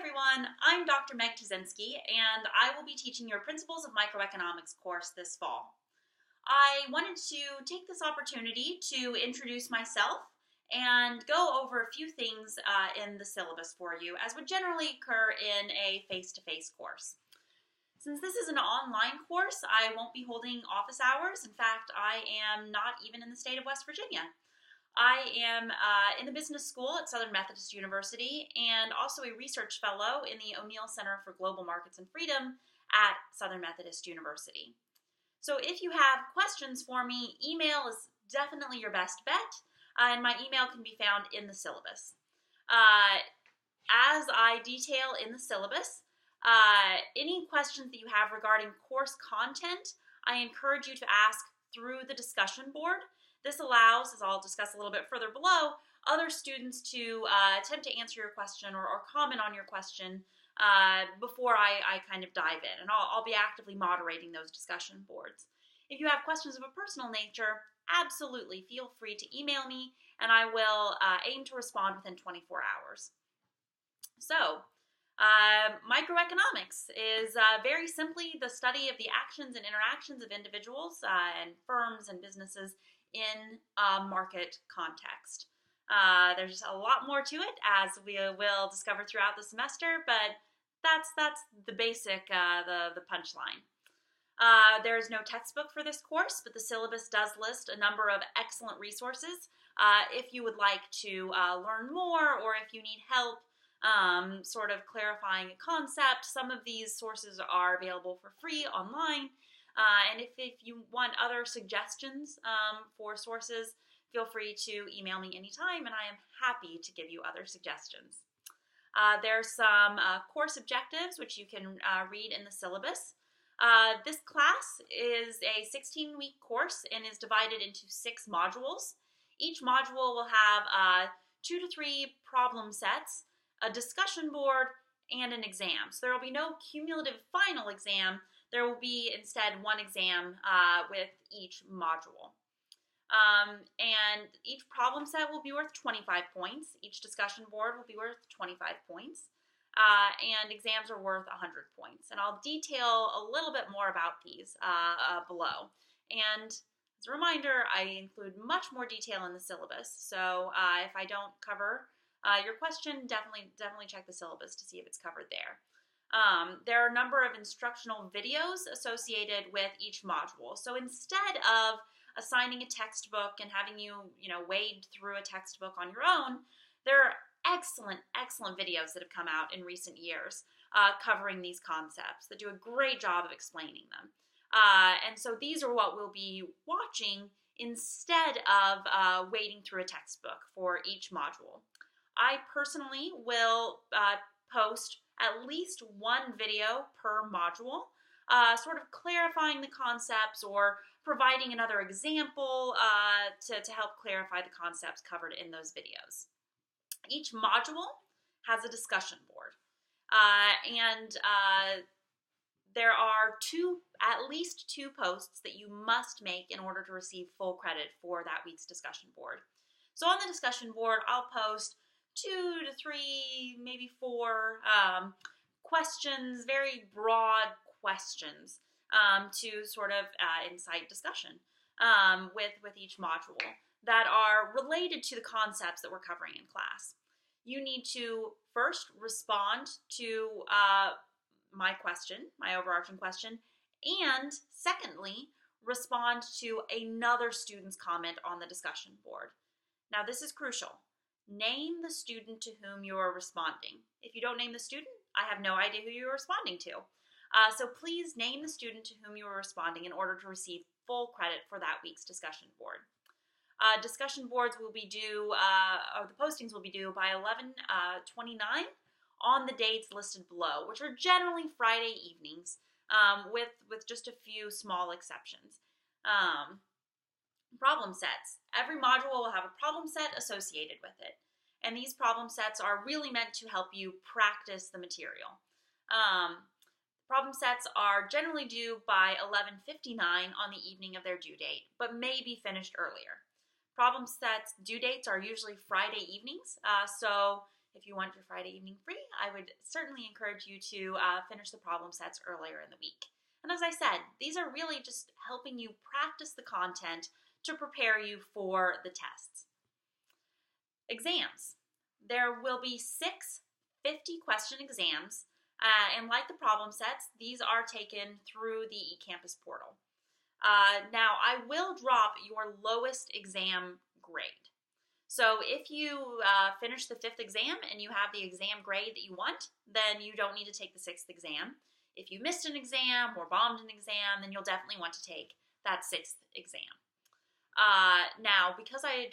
everyone, I'm Dr. Meg Tuzinski, and I will be teaching your Principles of Microeconomics course this fall. I wanted to take this opportunity to introduce myself and go over a few things in the syllabus for you, as would generally occur in a face-to-face course. Since this is an online course, I won't be holding office hours. In fact, I am not even in the state of West Virginia. I am in the business school at Southern Methodist University and also a research fellow in the O'Neill Center for Global Markets and Freedom at Southern Methodist University. So if you have questions for me, email is definitely your best bet, and my email can be found in the syllabus. As I detail in the syllabus, any questions that you have regarding course content, I encourage you to ask through the discussion board. This allows, as I'll discuss a little bit further below, other students to attempt to answer your question or comment on your question before I kind of dive in. And I'll be actively moderating those discussion boards. If you have questions of a personal nature, absolutely feel free to email me, and I will aim to respond within 24 hours. So, microeconomics is very simply the study of the actions and interactions of individuals and firms and businesses in a market context. There's a lot more to it, as we will discover throughout the semester, but that's the basic, the punchline. There's no textbook for this course, but the syllabus does list a number of excellent resources if you would like to learn more, or if you need help sort of clarifying a concept. Some of these sources are available for free online. And if you want other suggestions for sources, feel free to email me anytime, and I am happy to give you other suggestions. There's some course objectives, which you can read in the syllabus. This class is a 16-week course and is divided into 6 modules. Each module will have 2 to 3 problem sets, a discussion board, and an exam. So there will be no cumulative final exam. There will be instead one exam with each module. And each problem set will be worth 25 points. Each discussion board will be worth 25 points. And exams are worth 100 points. And I'll detail a little bit more about these below. And as a reminder, I include much more detail in the syllabus. So if I don't cover your question, definitely check the syllabus to see if it's covered there. There are a number of instructional videos associated with each module. So instead of assigning a textbook and having you wade through a textbook on your own, there are excellent videos that have come out in recent years covering these concepts that do a great job of explaining them. And so these are what we'll be watching instead of wading through a textbook for each module. I personally will post at least one video per module, sort of clarifying the concepts or providing another example to help clarify the concepts covered in those videos. Each module has a discussion board, and there are at least two posts that you must make in order to receive full credit for that week's discussion board. So on the discussion board, I'll post 2 to 3, maybe 4 questions, very broad questions to sort of incite discussion with each module that are related to the concepts that we're covering in class. You need to first respond to my question, my overarching question, and secondly, respond to another student's comment on the discussion board. Now, this is crucial. Name the student to whom you are responding. If you don't name the student, I have no idea who you're responding to. So please name the student to whom you are responding in order to receive full credit for that week's discussion board. Discussion boards will be due, or the postings will be due by 11/29 on the dates listed below, which are generally Friday evenings, with just a few small exceptions. Problem sets. Every module will have a problem set associated with it. And these problem sets are really meant to help you practice the material. Problem sets are generally due by 11:59 on the evening of their due date, but may be finished earlier. Problem sets due dates are usually Friday evenings, so if you want your Friday evening free, I would certainly encourage you to finish the problem sets earlier in the week. And as I said, these are really just helping you practice the content to prepare you for the tests. Exams. There will be 6 50-question exams, and like the problem sets, these are taken through the eCampus portal. Now, I will drop your lowest exam grade. So if you finish the 5th exam and you have the exam grade that you want, then you don't need to take the 6th exam. If you missed an exam or bombed an exam, then you'll definitely want to take that 6th exam. Now, because I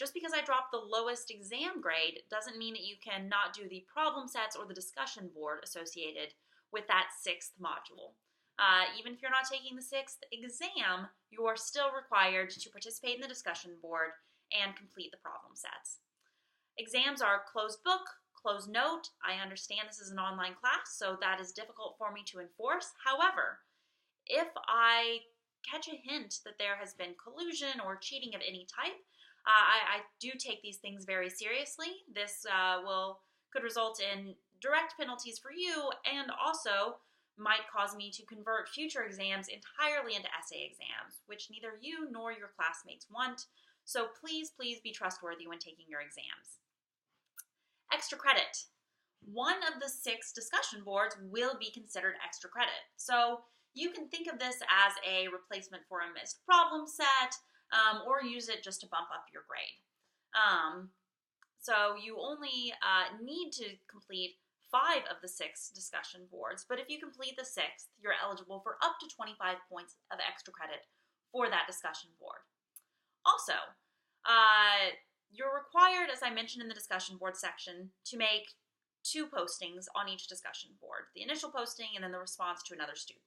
dropped the lowest exam grade doesn't mean that you cannot do the problem sets or the discussion board associated with that 6th module. Even if you're not taking the 6th exam, you are still required to participate in the discussion board and complete the problem sets. Exams are closed book, closed note. I understand this is an online class, so that is difficult for me to enforce. However, if I catch a hint that there has been collusion or cheating of any type, I do take these things very seriously. This could result in direct penalties for you, and also might cause me to convert future exams entirely into essay exams, which neither you nor your classmates want. So please, please be trustworthy when taking your exams. Extra credit. One of the 6 discussion boards will be considered extra credit. So you can think of this as a replacement for a missed problem set, or use it just to bump up your grade. So you only need to complete 5 of the 6 discussion boards, but if you complete the 6th, you're eligible for up to 25 points of extra credit for that discussion board. Also, you're required, as I mentioned in the discussion board section, to make 2 postings on each discussion board, the initial posting and then the response to another student.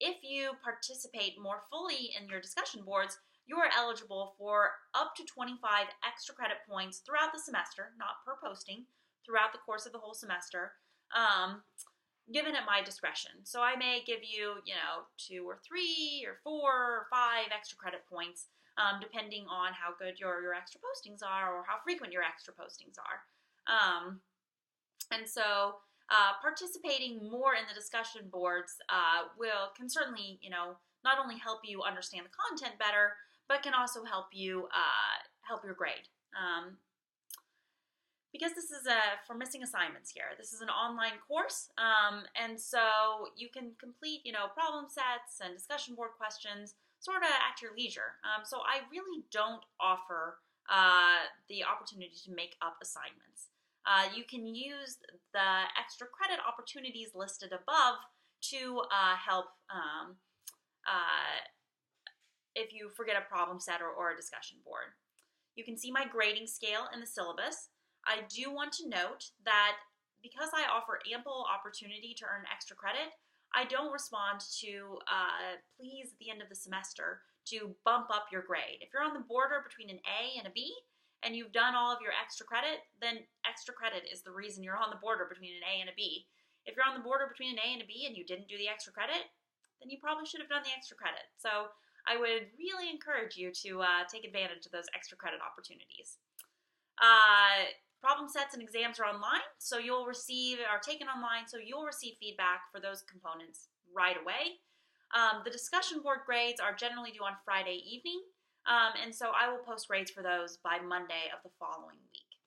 If you participate more fully in your discussion boards, you are eligible for up to 25 extra credit points throughout the semester, not per posting, throughout the course of the whole semester, given at my discretion. So I may give you, 2 or 3 or 4 or 5 extra credit points, depending on how good your extra postings are or how frequent your extra postings are. And so participating more in the discussion boards can certainly, not only help you understand the content better, but can also help you help your grade. Because this is for missing assignments here. This is an online course, and so you can complete, problem sets and discussion board questions sort of at your leisure. So I really don't offer the opportunity to make up assignments. You can use the extra credit opportunities listed above to help if you forget a problem set or a discussion board. You can see my grading scale in the syllabus. I do want to note that because I offer ample opportunity to earn extra credit, I don't respond to pleas at the end of the semester to bump up your grade. If you're on the border between an A and a B, and you've done all of your extra credit, then extra credit is the reason you're on the border between an A and a B. If you're on the border between an A and a B and you didn't do the extra credit, then you probably should have done the extra credit. So I would really encourage you to take advantage of those extra credit opportunities. Problem sets and exams are online, so are taken online, so you'll receive feedback for those components right away. The discussion board grades are generally due on Friday evening, and so I will post grades for those by Monday of the following week.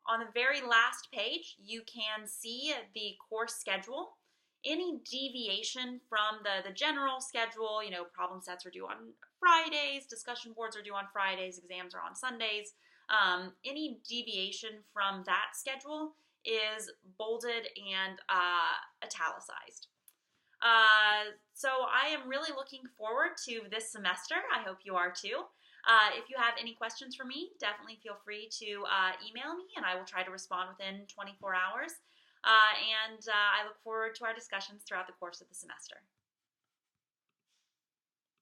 On the very last page, you can see the course schedule. Any deviation from the general schedule, problem sets are due on Fridays, discussion boards are due on Fridays, exams are on Sundays. Any deviation from that schedule is bolded and italicized. So I am really looking forward to this semester. I hope you are too. If you have any questions for me, definitely feel free to email me, and I will try to respond within 24 hours. And I look forward to our discussions throughout the course of the semester.